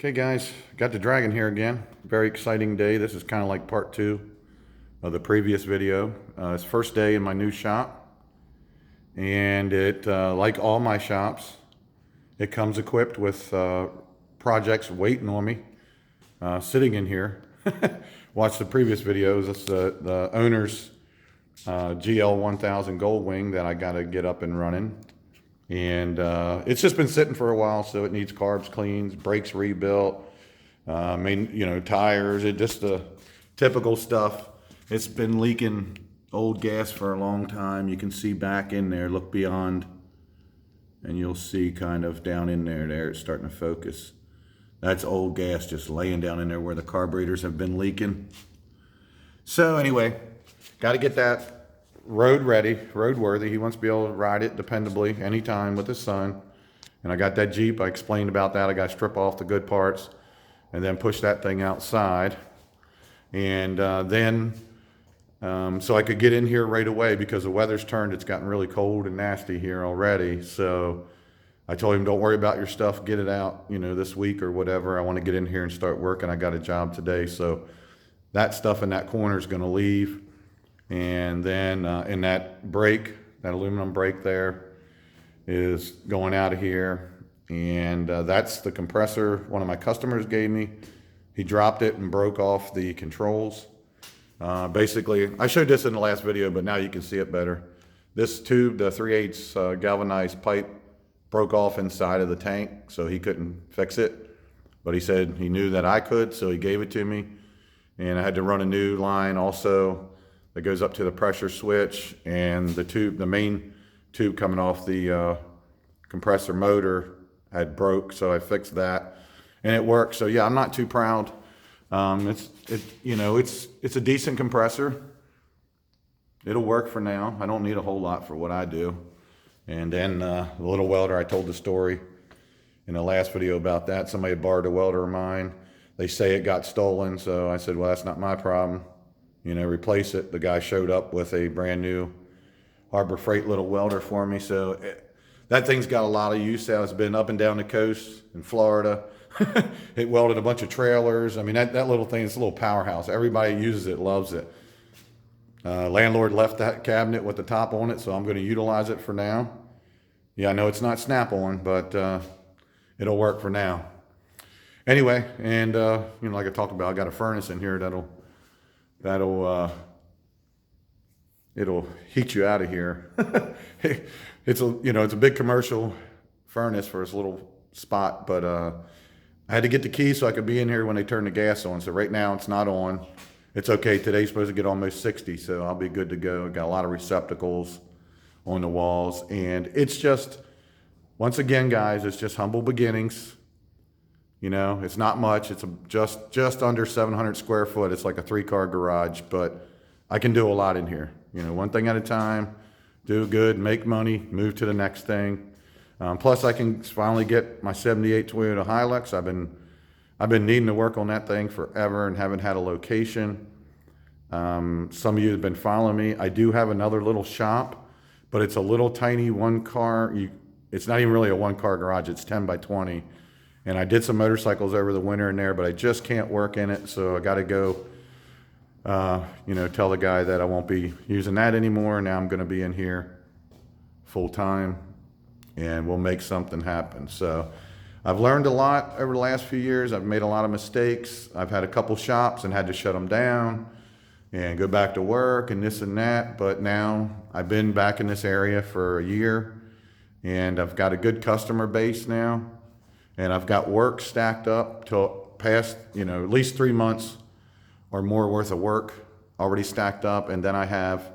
Okay guys, got the Dragon here again. Very exciting day. This is kind of like part two of the previous video. It's first day in my new shop, and it, like all my shops, it comes equipped with projects waiting on me, sitting in here. Watch the previous videos. It's the owner's GL 1000 Goldwing that I got to get up and running. And it's just been sitting for a while, so it needs carbs cleans, brakes rebuilt, tires, just the typical stuff. It's been leaking old gas for a long time. You can see back in there, look beyond, and you'll see kind of down in there, it's starting to focus. That's old gas just laying down in there where the carburetors have been leaking. So anyway, got to get that road ready, road worthy. He wants to be able to ride it dependably anytime with his son. And I got that Jeep. I explained about that. I got to strip off the good parts and then push that thing outside. And so I could get in here right away because the weather's turned. It's gotten really cold and nasty here already. So I told him, don't worry about your stuff. Get it out, this week or whatever. I want to get in here and start working. I got a job today. So that stuff in that corner is going to leave. And then in that brake, that aluminum brake there is going out of here. And that's the compressor one of my customers gave me. He dropped it and broke off the controls. Basically, I showed this in the last video, but now you can see it better. This tube, the 3/8 galvanized pipe, broke off inside of the tank, so he couldn't fix it. But he said he knew that I could, so he gave it to me. And I had to run a new line also that goes up to the pressure switch, and the main tube coming off the compressor motor had broke, so I fixed that, and it worked. So yeah, I'm not too proud. It's a decent compressor. It'll work for now. I don't need a whole lot for what I do. And then the little welder, I told the story in the last video about that. Somebody had borrowed a welder of mine. They say it got stolen, so I said, well, that's not my problem. Replace it. The guy showed up with a brand new Harbor Freight little welder for me. So that thing's got a lot of use out. It's been up and down the coast in Florida. It welded a bunch of trailers. I mean, that little thing is a little powerhouse. Everybody uses it, loves it. Landlord left that cabinet with the top on it, so I'm going to utilize it for now. Yeah, I know it's not Snap-on, but it'll work for now. Anyway, and like I talked about, I got a furnace in here it'll heat you out of here. It's a big commercial furnace for this little spot, but I had to get the key so I could be in here when they turn the gas on. So right now it's not on. It's okay. Today's supposed to get almost 60, so I'll be good to go. Got a lot of receptacles on the walls, and it's just, once again, guys, it's just humble beginnings. It's not much. It's just under 700 square foot. It's like a 3-car garage, but I can do a lot in here. One thing at a time, do good, make money, move to the next thing. Plus, I can finally get my 78 Toyota Hilux. I've been needing to work on that thing forever and haven't had a location. Some of you have been following me. I do have another little shop, but it's a little tiny 1-car. It's not even really a 1-car garage. It's 10 by 20. And I did some motorcycles over the winter in there, but I just can't work in it. So I got to go, tell the guy that I won't be using that anymore. Now I'm going to be in here full time, and we'll make something happen. So I've learned a lot over the last few years. I've made a lot of mistakes. I've had a couple shops and had to shut them down and go back to work and this and that. But now I've been back in this area for a year, and I've got a good customer base now. And I've got work stacked up till past, at least 3 months or more worth of work already stacked up. And then I have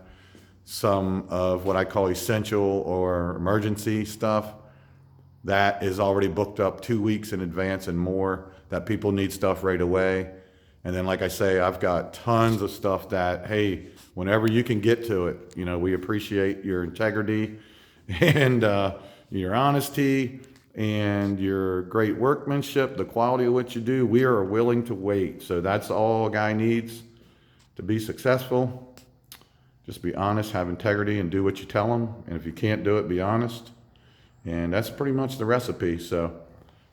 some of what I call essential or emergency stuff that is already booked up 2 weeks in advance and more, that people need stuff right away. And then, like I say, I've got tons of stuff that, hey, whenever you can get to it, we appreciate your integrity and your honesty and your great workmanship, the quality of what you do. We are willing to wait. So that's all a guy needs to be successful. Just be honest, have integrity, and do what you tell them. And if you can't do it, be honest. And that's pretty much the recipe. So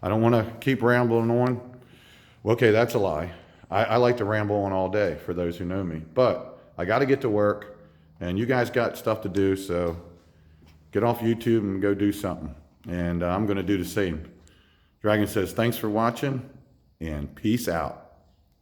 I don't want to keep rambling on. Okay, that's a lie. I like to ramble on all day for those who know me, but I got to get to work and you guys got stuff to do. So get off YouTube and go do something. And I'm going to do the same. Dragon says, thanks for watching and peace out.